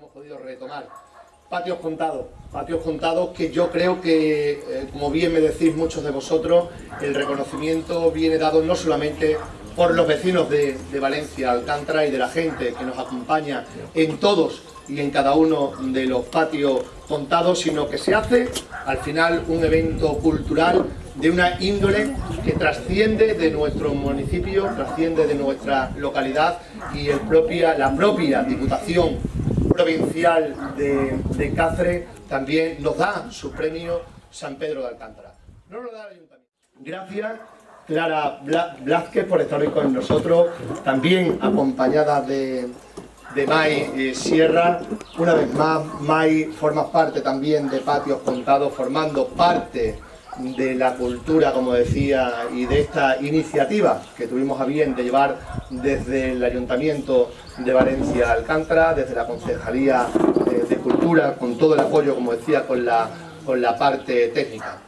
hemos podido retomar. Patios contados que yo creo que, como bien me decís muchos de vosotros, el reconocimiento viene dado no solamente por los vecinos de Valencia, Alcántara, y de la gente que nos acompaña en todos y en cada uno de los patios contados, sino que se hace al final un evento cultural de una índole que trasciende de nuestro municipio, trasciende de nuestra localidad, y la propia Diputación Provincial de Cáceres también nos da su premio San Pedro de Alcántara. No nos da el Ayuntamiento. Gracias, Clara Blázquez, por estar hoy con nosotros, también acompañada de May Sierra. Una vez más, May, formas parte también de Patios Contados, formando parte de la cultura, como decía, y de esta iniciativa que tuvimos a bien de llevar desde el Ayuntamiento de Valencia Alcántara, desde la Concejalía de Cultura, con todo el apoyo, como decía, con la parte técnica.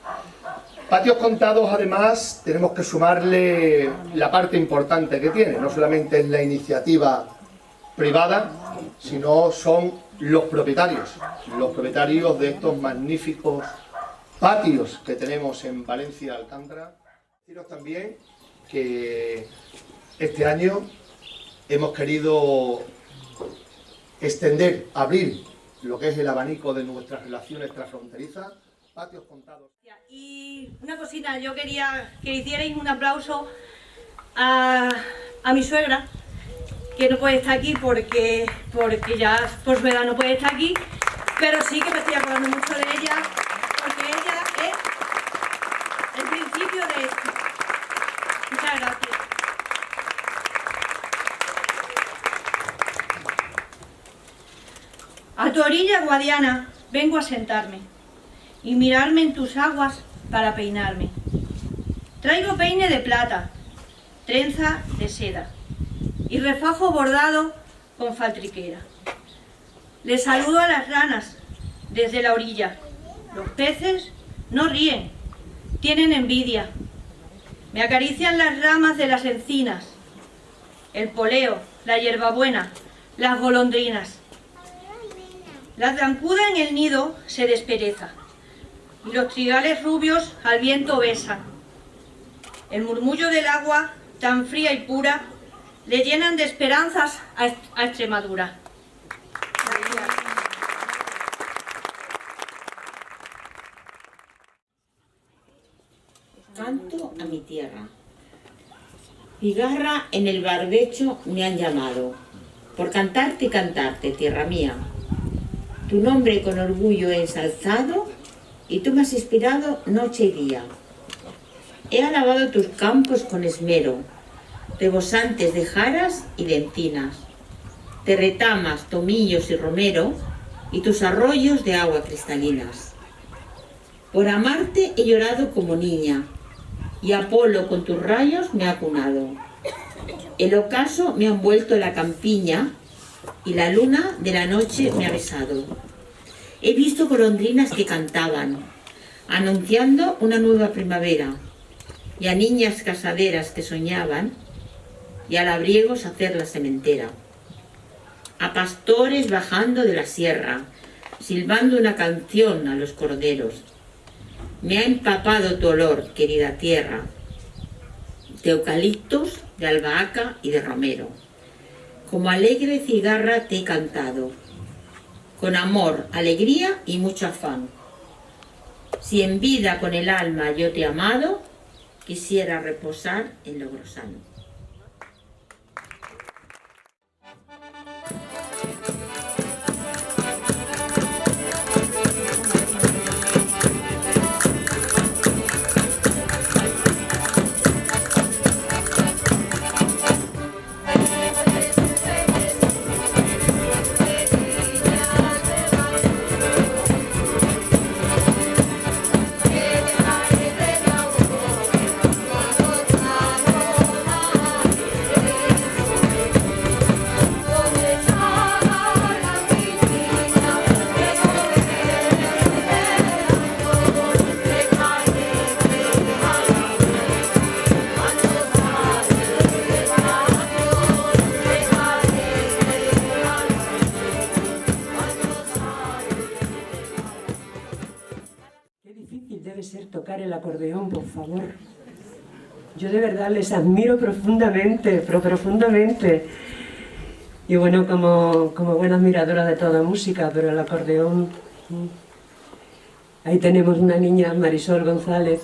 Patios Contados, además, tenemos que sumarle la parte importante que tiene. No solamente es la iniciativa privada, sino son los propietarios de estos magníficos patios que tenemos en Valencia Alcántara. Deciros también que este año hemos querido abrir lo que es el abanico de nuestras relaciones transfronterizas. Patios Contados. Y una cosita, yo quería que hicierais un aplauso a mi suegra, que no puede estar aquí porque ya por su edad no puede estar aquí, pero sí que me estoy acordando mucho de ella, porque ella es el principio de esto. Muchas gracias. A tu orilla, Guadiana, vengo a sentarme y mirarme en tus aguas para peinarme. Traigo peine de plata, trenza de seda y refajo bordado con faltriquera. Le saludo a las ranas desde la orilla. Los peces no ríen, tienen envidia. Me acarician las ramas de las encinas, el poleo, la hierbabuena, las golondrinas. La zancuda en el nido se despereza y los trigales rubios al viento besan. El murmullo del agua, tan fría y pura, le llenan de esperanzas a Extremadura. Gracias. Canto a mi tierra. Cigarra en el barbecho me han llamado, por cantarte y cantarte, tierra mía. Tu nombre con orgullo he ensalzado y tú me has inspirado noche y día. He alabado tus campos con esmero, rebosantes de jaras y de encinas, de retamas, tomillos y romero, y tus arroyos de agua cristalinas. Por amarte he llorado como niña, y Apolo con tus rayos me ha cunado. El ocaso me ha envuelto la campiña, y la luna de la noche me ha besado. He visto golondrinas que cantaban, anunciando una nueva primavera, y a niñas casaderas que soñaban, y a labriegos hacer la sementera. A pastores bajando de la sierra, silbando una canción a los corderos. Me ha empapado tu olor, querida tierra, de eucaliptos, de albahaca y de romero. Como alegre cigarra te he cantado, con amor, alegría y mucho afán. Si en vida con el alma yo te he amado, quisiera reposar en Logrosano. de ser tocar el acordeón, por favor. Yo de verdad les admiro profundamente, pero profundamente. Y bueno, como buena admiradora de toda música, pero el acordeón... Ahí tenemos una niña, Marisol González,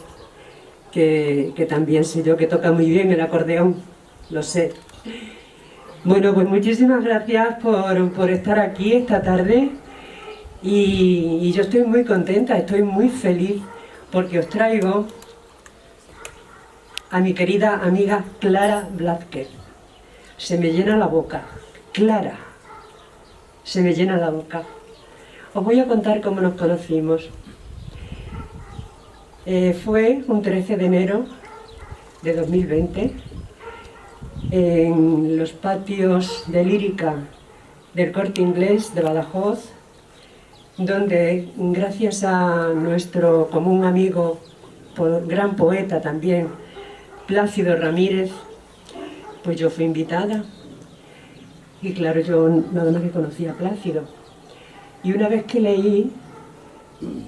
que también sé yo que toca muy bien el acordeón, lo sé. Bueno, pues muchísimas gracias por estar aquí esta tarde y yo estoy muy contenta, estoy muy feliz porque os traigo a mi querida amiga Clara Blázquez. Se me llena la boca, Clara, se me llena la boca. Os voy a contar cómo nos conocimos. Fue un 13 de enero de 2020 en los patios de lírica del Corte Inglés de Badajoz, donde gracias a nuestro común amigo, gran poeta también, Plácido Ramírez, pues yo fui invitada y claro, yo nada más que conocía a Plácido. Y una vez que leí,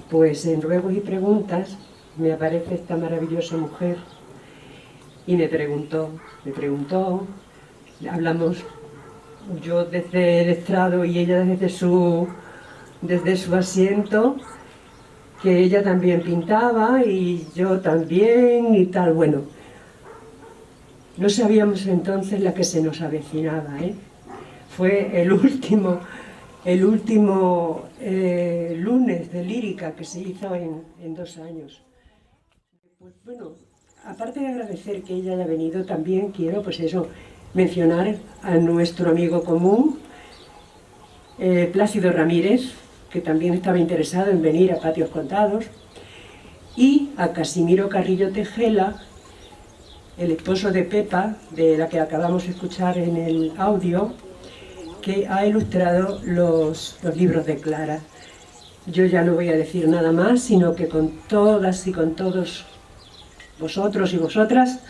pues en Ruegos y Preguntas, me aparece esta maravillosa mujer y me preguntó, hablamos yo desde el estrado y ella desde su asiento, que ella también pintaba y yo también y tal. Bueno, no sabíamos entonces la que se nos avecinaba, ¿eh? Fue el último lunes de lírica que se hizo en 2 años. Pues bueno, aparte de agradecer que ella haya venido, también quiero, pues eso, mencionar a nuestro amigo común, Plácido Ramírez, que también estaba interesado en venir a Patios Contados, y a Casimiro Carrillo Tejela, el esposo de Pepa, de la que acabamos de escuchar en el audio, que ha ilustrado los libros de Clara. Yo ya no voy a decir nada más, sino que con todas y con todos vosotros y vosotras,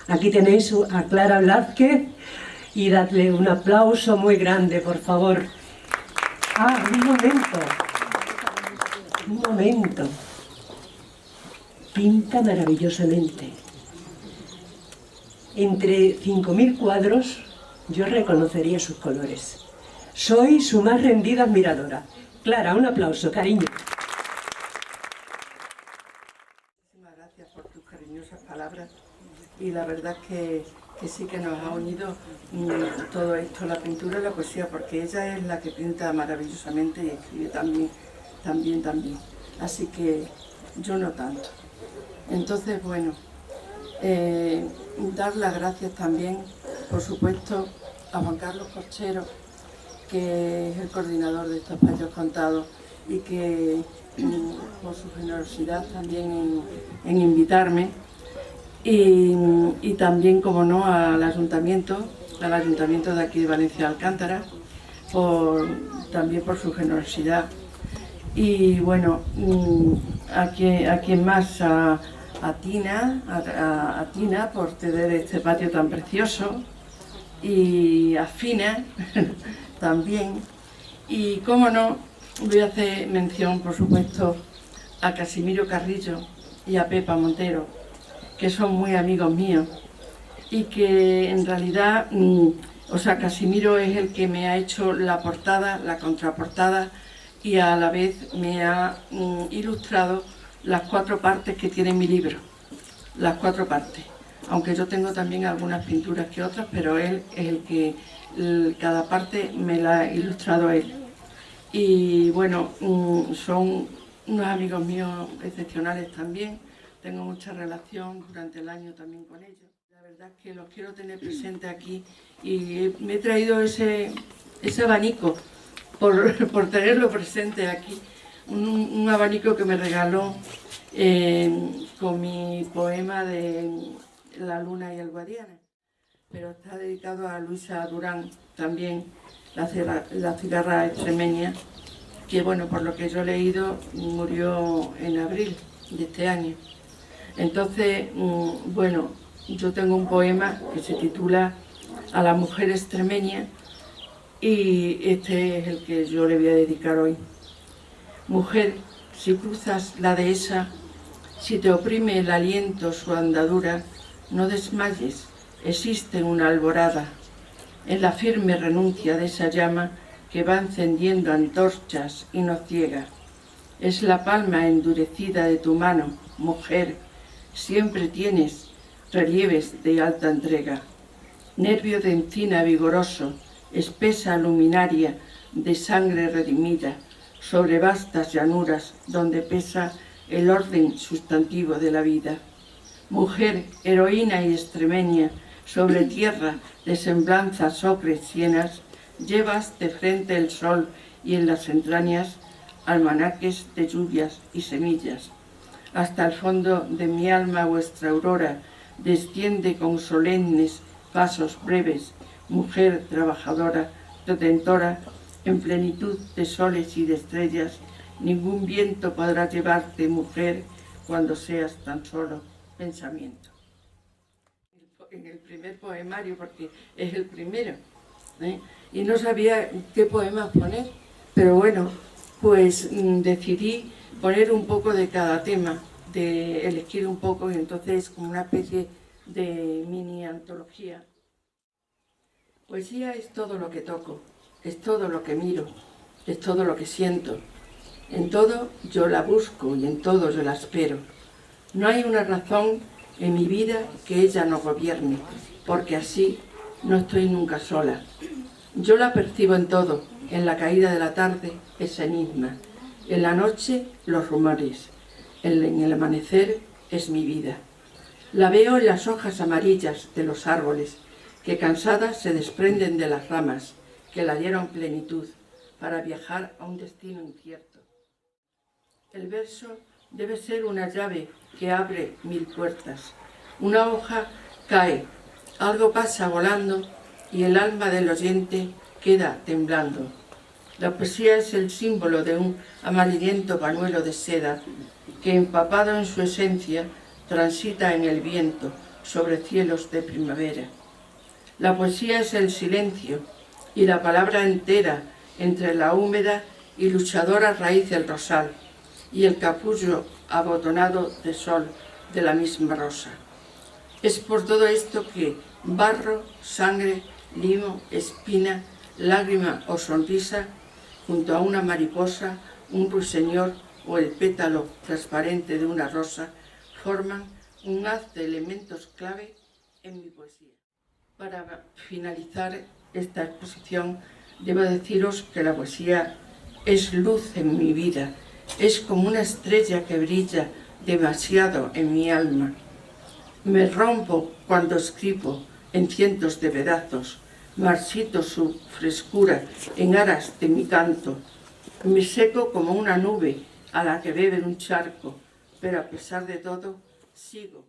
aquí tenéis a Clara Blázquez y dadle un aplauso muy grande, por favor. Un momento. Pinta maravillosamente. Entre 5.000 cuadros yo reconocería sus colores. Soy su más rendida admiradora. Clara, un aplauso, cariño. Muchísimas gracias por tus cariñosas palabras y la verdad es que sí que nos ha unido todo esto, la pintura y la poesía, porque ella es la que pinta maravillosamente y escribe también. Así que yo no tanto. Entonces, bueno, dar las gracias también, por supuesto, a Juan Carlos Corchero, que es el coordinador de estos Patios Contados y que por su generosidad también en invitarme y también, como no, al ayuntamiento de aquí de Valencia Alcántara, también por su generosidad. Y bueno, a quien más, a Tina por tener este patio tan precioso, y a Fina también, y cómo no, voy a hacer mención, por supuesto, a Casimiro Carrillo y a Pepa Montero, que son muy amigos míos y que en realidad, Casimiro es el que me ha hecho la portada, la contraportada, y a la vez me ha ilustrado las 4 partes que tiene mi libro, las 4 partes. Aunque yo tengo también algunas pinturas que otras, pero él es el que cada parte me la ha ilustrado él. Y bueno, son unos amigos míos excepcionales también, tengo mucha relación durante el año también con ellos. La verdad es que los quiero tener presentes aquí y me he traído ese abanico por tenerlo presente aquí, un abanico que me regaló con mi poema de La Luna y el Guadiana, pero está dedicado a Luisa Durán también, la cigarra extremeña, que bueno, por lo que yo he leído, murió en abril de este año. Entonces, bueno, yo tengo un poema que se titula A la mujer extremeña y este es el que yo le voy a dedicar hoy. Mujer, si cruzas la dehesa, Si te oprime el aliento su andadura, no desmayes, existe una alborada. En la firme renuncia de esa llama que va encendiendo antorchas y no ciega. Es la palma endurecida de tu mano, mujer, siempre tienes relieves de alta entrega. Nervio de encina vigoroso, espesa luminaria de sangre redimida, sobre vastas llanuras donde pesa el orden sustantivo de la vida. Mujer, heroína y extremeña, sobre tierra de semblanzas ocres llenas, llevas de frente el sol y en las entrañas almanaques de lluvias y semillas. Hasta el fondo de mi alma vuestra aurora desciende con solemnes pasos breves, mujer trabajadora, redentora, en plenitud de soles y de estrellas. Ningún viento podrá llevarte, mujer, cuando seas tan solo pensamiento. En el primer poemario, porque es el primero, y no sabía qué poemas poner, pero bueno, pues decidí poner un poco de cada tema, de elegir un poco, y entonces como una especie de mini antología. Poesía es todo lo que toco, es todo lo que miro, es todo lo que siento. En todo yo la busco y en todo yo la espero. No hay una razón en mi vida que ella no gobierne, porque así no estoy nunca sola. Yo la percibo en todo, en la caída de la tarde, esa enigma, en la noche, los rumores, en el amanecer es mi vida. La veo en las hojas amarillas de los árboles, que cansadas se desprenden de las ramas, que la dieron plenitud, para viajar a un destino incierto. El verso debe ser una llave que abre 1000 puertas. Una hoja cae, algo pasa volando y el alma del oyente queda temblando. La poesía es el símbolo de un amarillento pañuelo de seda que, empapado en su esencia, transita en el viento sobre cielos de primavera. La poesía es el silencio y la palabra entera entre la húmeda y luchadora raíz del rosal y el capullo abotonado de sol de la misma rosa. Es por todo esto que barro, sangre, limo, espina, lágrima o sonrisa, junto a una mariposa, un ruiseñor o el pétalo transparente de una rosa, forman un haz de elementos clave en mi poesía. Para finalizar esta exposición, debo deciros que la poesía es luz en mi vida, es como una estrella que brilla demasiado en mi alma. Me rompo cuando escribo en cientos de pedazos, marchito su frescura en aras de mi canto. Me seco como una nube a la que bebe un charco, pero a pesar de todo, sigo.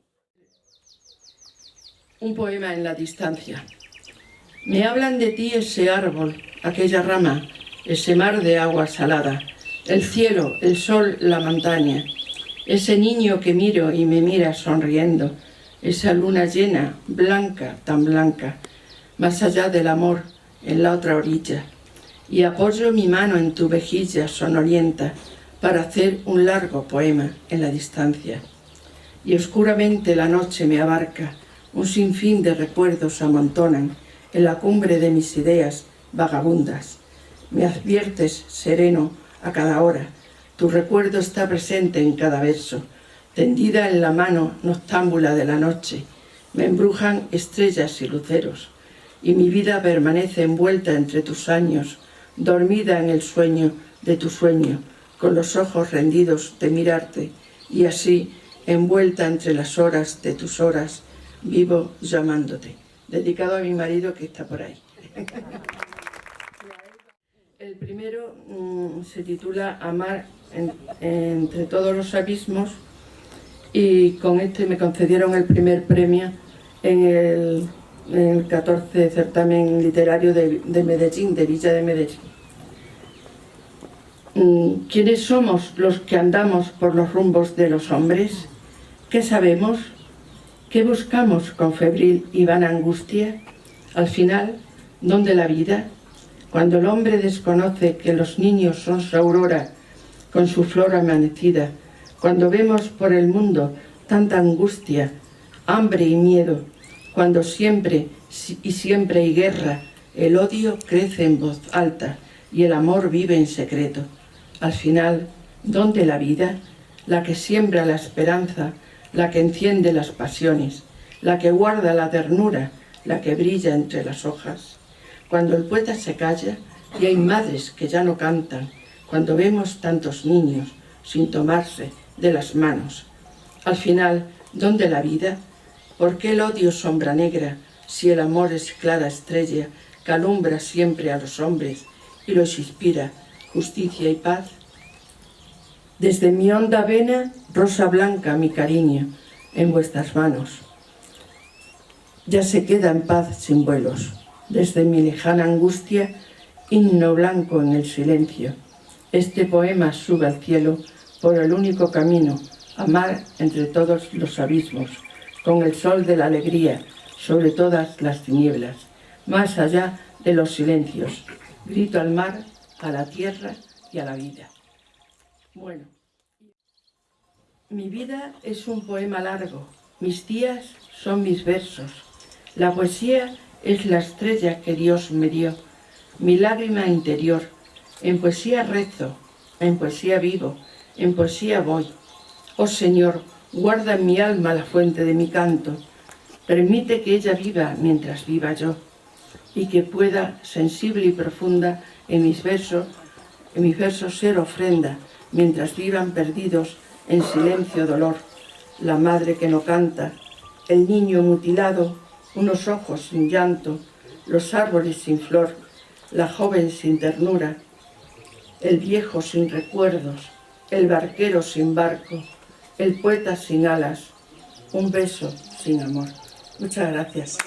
Un poema en la distancia. Me hablan de ti ese árbol, aquella rama, ese mar de agua salada, el cielo, el sol, la montaña, ese niño que miro y me mira sonriendo, esa luna llena, blanca, tan blanca, más allá del amor, en la otra orilla, y apoyo mi mano en tu mejilla sonolienta para hacer un largo poema en la distancia. Y oscuramente la noche me abarca, un sinfín de recuerdos amontonan en la cumbre de mis ideas vagabundas. Me adviertes, sereno, a cada hora, tu recuerdo está presente en cada verso, tendida en la mano noctámbula de la noche, me embrujan estrellas y luceros, y mi vida permanece envuelta entre tus años, dormida en el sueño de tu sueño, con los ojos rendidos de mirarte, y así, envuelta entre las horas de tus horas, vivo llamándote. Dedicado a mi marido que está por ahí. El primero se titula Amar entre todos los abismos, y con este me concedieron el primer premio en el 14 certamen literario de Medellín, de Villa de Medellín. ¿Quiénes somos los que andamos por los rumbos de los hombres? ¿Qué sabemos? ¿Qué buscamos con febril y vana angustia? Al final, ¿dónde la vida? Cuando el hombre desconoce que los niños son su aurora, con su flor amanecida, Cuando vemos por el mundo tanta angustia, hambre y miedo, cuando siempre hay guerra, el odio crece en voz alta y el amor vive en secreto. Al final, ¿dónde la vida? La que siembra la esperanza, la que enciende las pasiones, la que guarda la ternura, la que brilla entre las hojas. Cuando el poeta se calla y hay madres que ya no cantan, cuando vemos tantos niños sin tomarse de las manos. Al final, ¿dónde la vida? ¿Por qué el odio sombra negra si el amor es clara estrella que alumbra siempre a los hombres y los inspira justicia y paz? Desde mi honda vena, rosa blanca, mi cariño, en vuestras manos. Ya se queda en paz sin vuelos. Desde mi lejana angustia, himno blanco en el silencio. Este poema sube al cielo por el único camino, amar entre todos los abismos, con el sol de la alegría sobre todas las tinieblas, más allá de los silencios. Grito al mar, a la tierra y a la vida. Bueno, mi vida es un poema largo, mis días son mis versos, la poesía es la estrella que Dios me dio, mi lágrima interior, en poesía rezo, en poesía vivo, en poesía voy. Oh Señor, guarda en mi alma la fuente de mi canto, permite que ella viva mientras viva yo, y que pueda, sensible y profunda, en mis versos ser ofrenda, mientras vivan perdidos en silencio dolor, la madre que no canta, el niño mutilado, unos ojos sin llanto, los árboles sin flor, la joven sin ternura, el viejo sin recuerdos, el barquero sin barco, el poeta sin alas, un beso sin amor. Muchas gracias.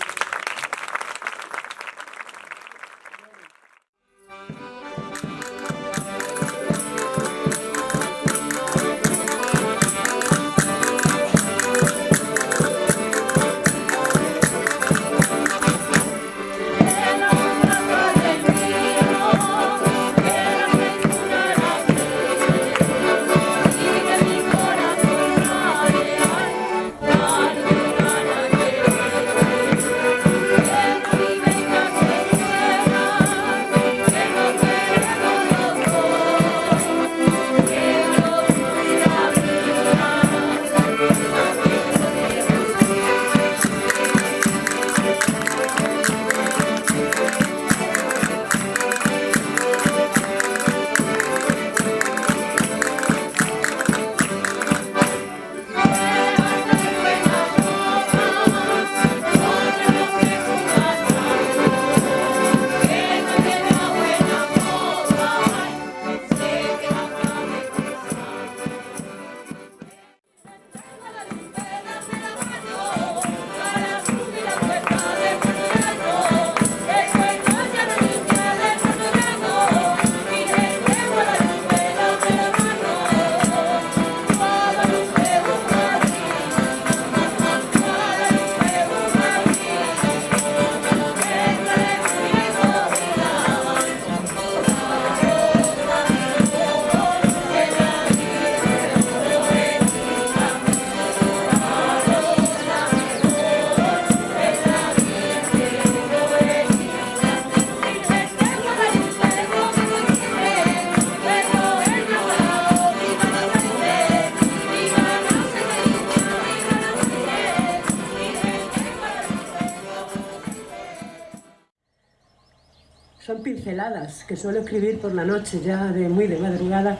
Son pinceladas que suelo escribir por la noche, ya muy de madrugada,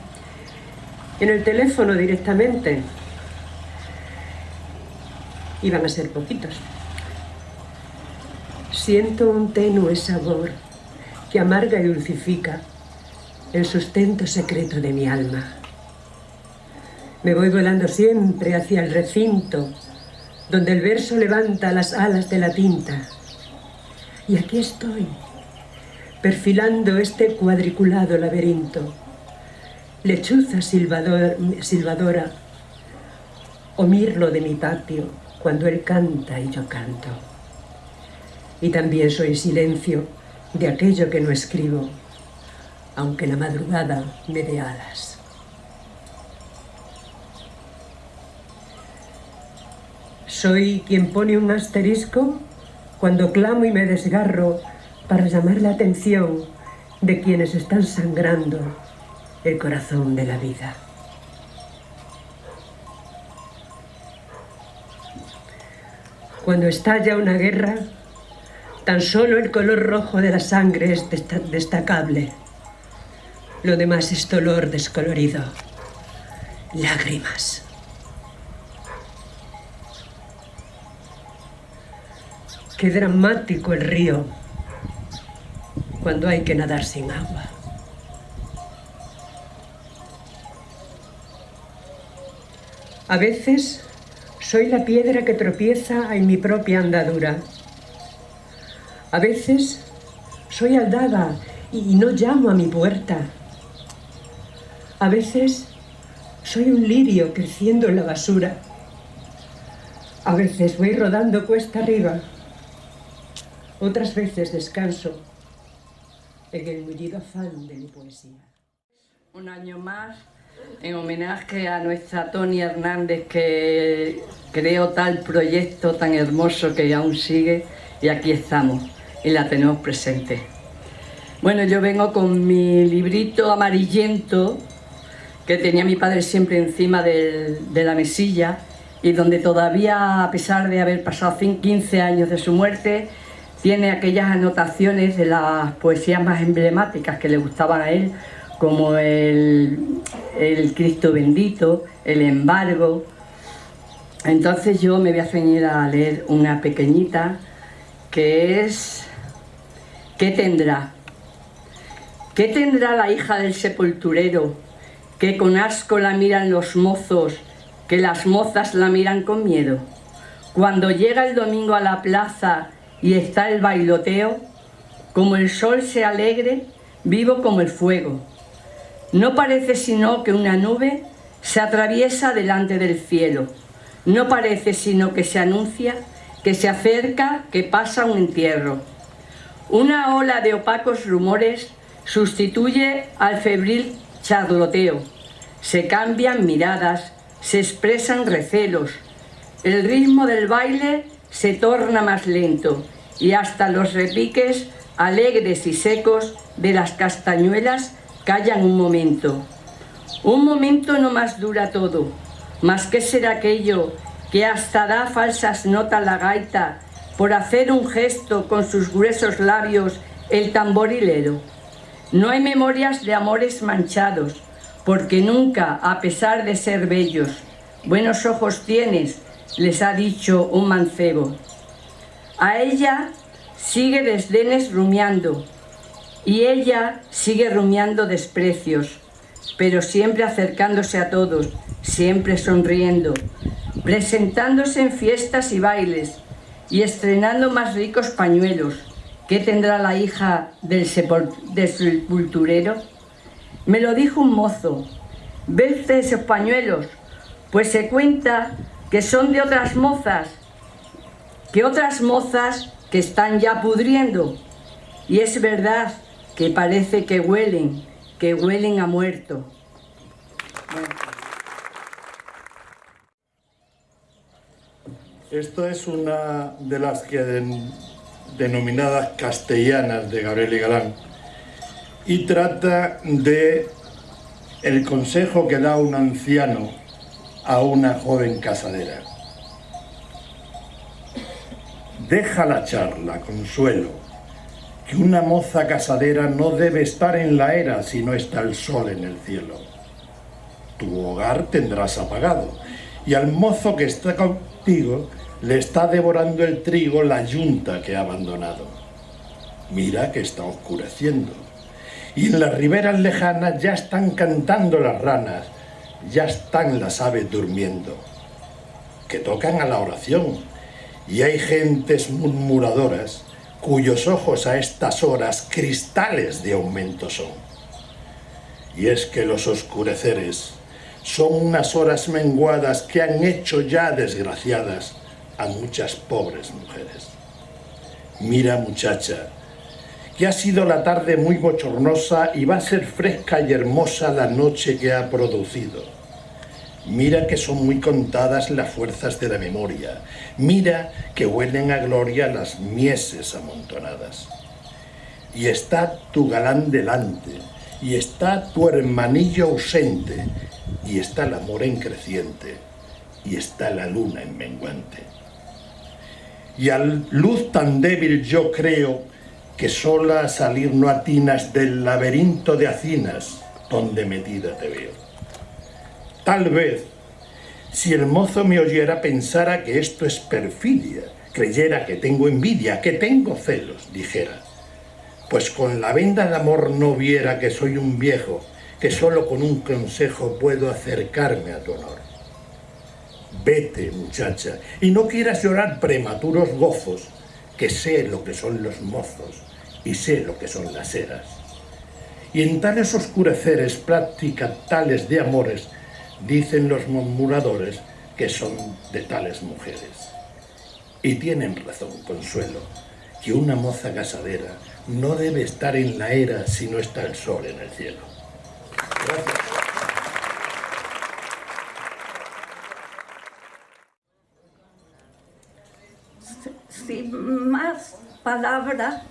en el teléfono directamente. Y van a ser poquitos. Siento un tenue sabor que amarga y dulcifica el sustento secreto de mi alma. Me voy volando siempre hacia el recinto donde el verso levanta las alas de la tinta. Y aquí estoy, perfilando este cuadriculado laberinto, lechuza silbadora o mirlo de mi patio cuando él canta y yo canto. Y también soy silencio de aquello que no escribo, aunque la madrugada me dé alas. Soy quien pone un asterisco cuando clamo y me desgarro para llamar la atención de quienes están sangrando el corazón de la vida. Cuando estalla una guerra, tan solo el color rojo de la sangre es destacable. Lo demás es dolor descolorido, lágrimas. Qué dramático el río cuando hay que nadar sin agua. A veces soy la piedra que tropieza en mi propia andadura. A veces soy aldaba y no llamo a mi puerta. A veces soy un lirio creciendo en la basura. A veces voy rodando cuesta arriba. Otras veces descanso en el mullido afán de mi poesía. Un año más, en homenaje a nuestra Toni Hernández, que creó tal proyecto tan hermoso que aún sigue, y aquí estamos, y la tenemos presente. Bueno, yo vengo con mi librito amarillento, que tenía mi padre siempre encima de la mesilla, y donde todavía, a pesar de haber pasado 15 años de su muerte, tiene aquellas anotaciones de las poesías más emblemáticas que le gustaban a él, como el Cristo bendito, el embargo. Entonces yo me voy a ceñir a leer una pequeñita que es ¿qué tendrá? ¿Qué tendrá la hija del sepulturero que con asco la miran los mozos, que las mozas la miran con miedo? Cuando llega el domingo a la plaza y está el bailoteo, como el sol se alegre, vivo como el fuego. No parece sino que una nube se atraviesa delante del cielo. No parece sino que se anuncia, que se acerca, que pasa un entierro. Una ola de opacos rumores sustituye al febril charloteo. Se cambian miradas, se expresan recelos. El ritmo del baile se torna más lento y hasta los repiques alegres y secos de las castañuelas callan un momento. Un momento no más dura todo, mas ¿qué será aquello que hasta da falsas notas la gaita por hacer un gesto con sus gruesos labios el tamborilero? No hay memorias de amores manchados, porque nunca, a pesar de ser bellos, buenos ojos tienes, les ha dicho un mancebo. A ella sigue desdenes rumiando, y ella sigue rumiando desprecios, pero siempre acercándose a todos, siempre sonriendo, presentándose en fiestas y bailes, y estrenando más ricos pañuelos. ¿Qué tendrá la hija del sepulturero? Me lo dijo un mozo. ¿Ves esos pañuelos? Pues se cuenta que son de otras mozas, que están ya pudriendo. Y es verdad que parece que huelen a muerto. Bueno. Esto es una de las denominadas castellanas de Gabriel y Galán, y trata de el consejo que da un anciano a una joven casadera. Deja la charla, Consuelo, que una moza casadera no debe estar en la era si no está el sol en el cielo. Tu hogar tendrás apagado, y al mozo que está contigo le está devorando el trigo la yunta que ha abandonado. Mira que está oscureciendo, y en las riberas lejanas ya están cantando las ranas, ya están las aves durmiendo, que tocan a la oración, y hay gentes murmuradoras cuyos ojos a estas horas cristales de aumento son. Y es que los oscureceres son unas horas menguadas que han hecho ya desgraciadas a muchas pobres mujeres. Mira, muchacha, que ha sido la tarde muy bochornosa y va a ser fresca y hermosa la noche que ha producido. Mira que son muy contadas las fuerzas de la memoria. Mira que huelen a gloria las mieses amontonadas. Y está tu galán delante, y está tu hermanillo ausente, y está el amor en creciente, y está la luna en menguante. Y a luz tan débil yo creo que sola a salir no atinas del laberinto de hacinas donde metida te veo. Tal vez, si el mozo me oyera, pensara que esto es perfidia, creyera que tengo envidia, que tengo celos, dijera. Pues con la venda de amor no viera que soy un viejo, que solo con un consejo puedo acercarme a tu honor. Vete, muchacha, y no quieras llorar prematuros gozos, que sé lo que son los mozos y sé lo que son las eras. Y en tales oscureceres práctica tales de amores, dicen los murmuradores que son de tales mujeres. Y tienen razón, Consuelo, que una moza casadera no debe estar en la era si no está el sol en el cielo. Gracias. Sin más palabras,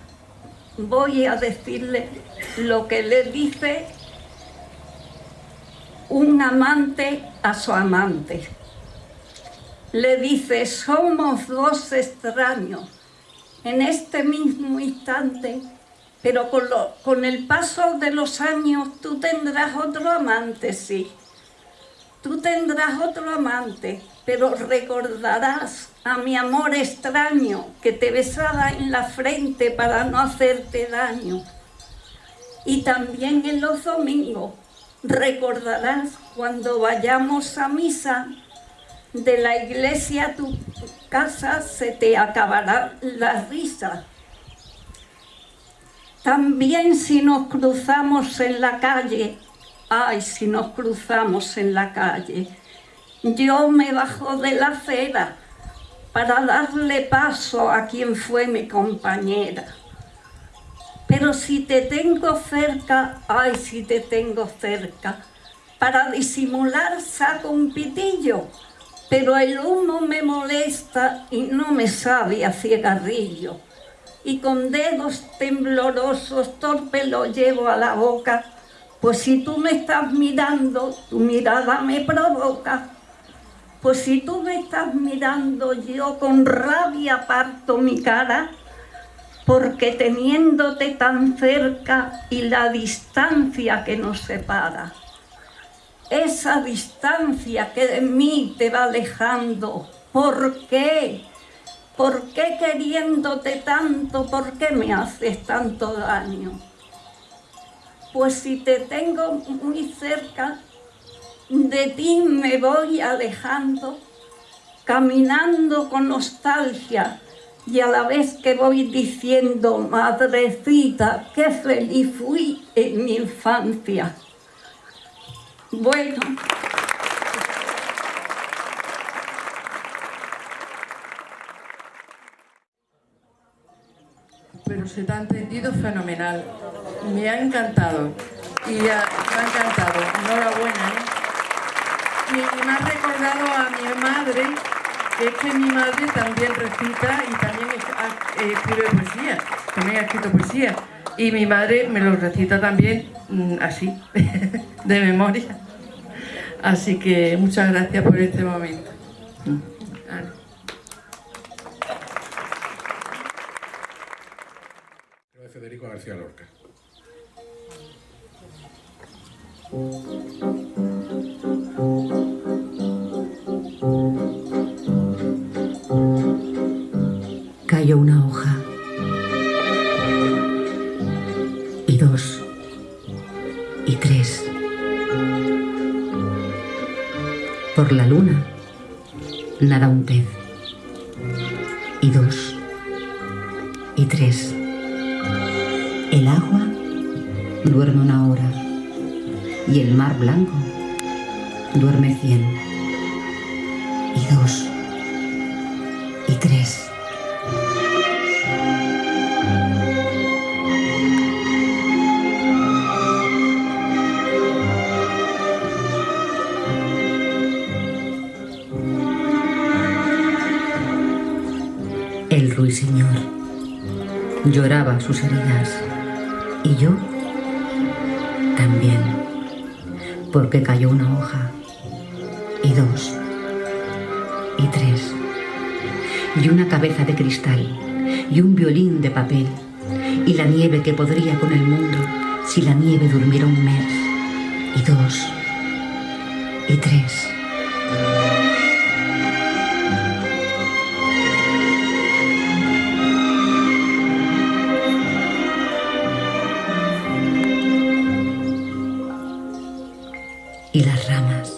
voy a decirle lo que le dice un amante a su amante. Le dice: somos dos extraños en este mismo instante, pero con el paso de los años tú tendrás otro amante, sí. Tú tendrás otro amante, pero recordarás a mi amor extraño que te besaba en la frente para no hacerte daño. Y también en los domingos recordarás cuando vayamos a misa, de la iglesia a tu casa se te acabará la risa. También si nos cruzamos en la calle, ay, si nos cruzamos en la calle, yo me bajo de la acera para darle paso a quien fue mi compañera. Pero si te tengo cerca, ay, si te tengo cerca, para disimular saco un pitillo, pero el humo me molesta y no me sabe a cigarrillo. Y con dedos temblorosos torpe lo llevo a la boca, pues si tú me estás mirando, tu mirada me provoca. Pues si tú me estás mirando, yo con rabia parto mi cara, porque teniéndote tan cerca y la distancia que nos separa, esa distancia que de mí te va alejando, ¿por qué? ¿Por qué queriéndote tanto, por qué me haces tanto daño? Pues si te tengo muy cerca, de ti me voy alejando, caminando con nostalgia, y a la vez que voy diciendo: madrecita, qué feliz fui en mi infancia. Bueno. Pero se te ha entendido fenomenal. Me ha encantado. Y me ha encantado. Enhorabuena, ¿eh? Y me ha recordado a mi madre, que es que mi madre también recita y también escribe poesía. También ha escrito poesía. Y mi madre me lo recita también así, de memoria. Así que muchas gracias por este momento. Federico García Lorca. Cayó una hoja, y dos, y tres. Por la luna nada un pez, y dos, y tres. El agua duerme una hora, y el mar blanco duerme 100, y dos, y tres. ruiseñor. Lloraba sus heridas. Y yo también, porque cayó una hoja, y dos, y tres, y una cabeza de cristal, y un violín de papel, y la nieve que podría con el mundo si la nieve durmiera un mes, y dos, y tres. Y las ramas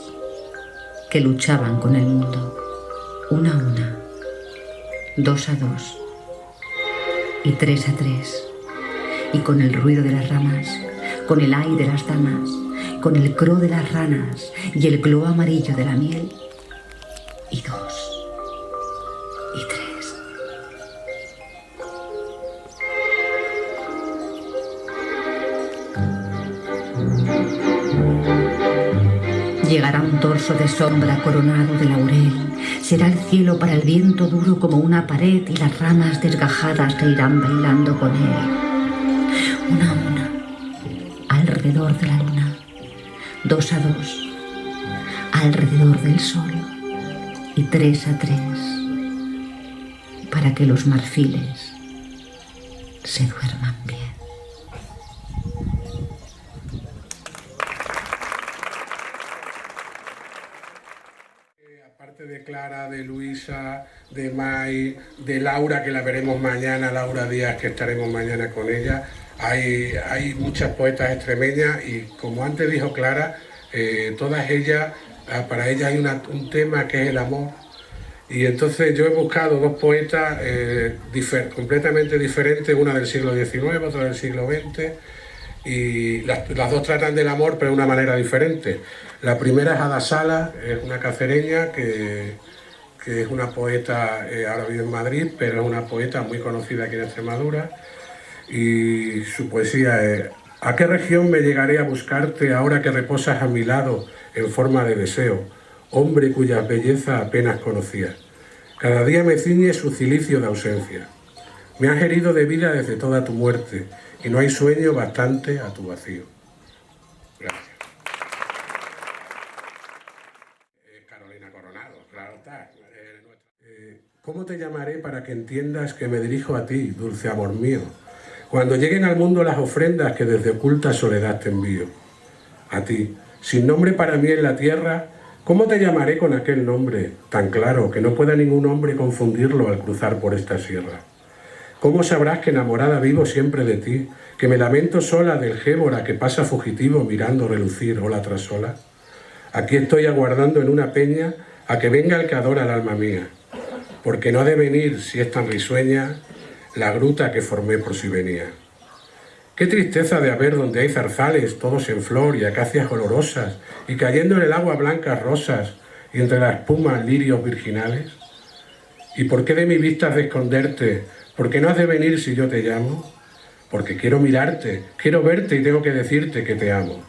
que luchaban con el mundo, una a una, dos a dos, y tres a tres, y con el ruido de las ramas, con el ay de las damas, con el cro de las ranas y el glow amarillo de la miel, y dos, y tres. Llegará un torso de sombra coronado de laurel. Será el cielo para el viento duro como una pared y las ramas desgajadas que irán bailando con él. Una a una, alrededor de la luna. Dos a dos, alrededor del sol. Y tres a tres, para que los marfiles se duerman bien. Aparte de Clara, de Luisa, de May, de Laura, que la veremos mañana, Laura Díaz, que estaremos mañana con ella, hay muchas poetas extremeñas y, como antes dijo Clara, todas ellas, para ellas hay un tema que es el amor. Y entonces yo he buscado dos poetas completamente diferentes, una del siglo XIX, otra del siglo XX, y las dos tratan del amor, pero de una manera diferente. La primera es Ada Sala, es una cacereña que es una poeta, ahora vive en Madrid, pero es una poeta muy conocida aquí en Extremadura, y su poesía es: ¿a qué región me llegaré a buscarte ahora que reposas a mi lado en forma de deseo, hombre cuya belleza apenas conocía? Cada día me ciñe su cilicio de ausencia. Me has herido de vida desde toda tu muerte, y no hay sueño bastante a tu vacío. Gracias. Carolina Coronado, claro está. ¿Cómo te llamaré para que entiendas que me dirijo a ti, dulce amor mío? Cuando lleguen al mundo las ofrendas que desde oculta soledad te envío. A ti, sin nombre para mí en la tierra, ¿cómo te llamaré con aquel nombre tan claro que no pueda ningún hombre confundirlo al cruzar por esta sierra? ¿Cómo sabrás que enamorada vivo siempre de ti, que me lamento sola del gébora que pasa fugitivo mirando relucir ola tras ola? Aquí estoy aguardando en una peña a que venga el que adora el alma mía, porque no ha de venir, si es tan risueña, la gruta que formé por si venía. Qué tristeza de haber donde hay zarzales, todos en flor y acacias olorosas, y cayendo en el agua blancas rosas, y entre la espuma lirios virginales. ¿Y por qué de mi vista has de esconderte? ¿Por qué no has de venir si yo te llamo? Porque quiero mirarte, quiero verte y tengo que decirte que te amo.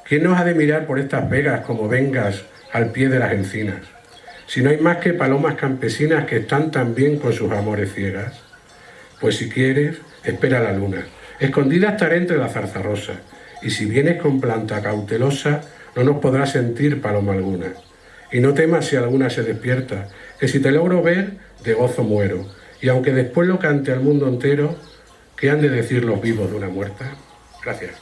¿Quién nos ha de mirar por estas vegas como vengas al pie de las encinas? Si no hay más que palomas campesinas que están también con sus amores ciegas. Pues si quieres, espera la luna. Escondida estaré entre la zarzarrosa, y si vienes con planta cautelosa, no nos podrás sentir paloma alguna. Y no temas si alguna se despierta, que si te logro ver, de gozo muero. Y aunque después lo cante al mundo entero, ¿qué han de decir los vivos de una muerta? Gracias.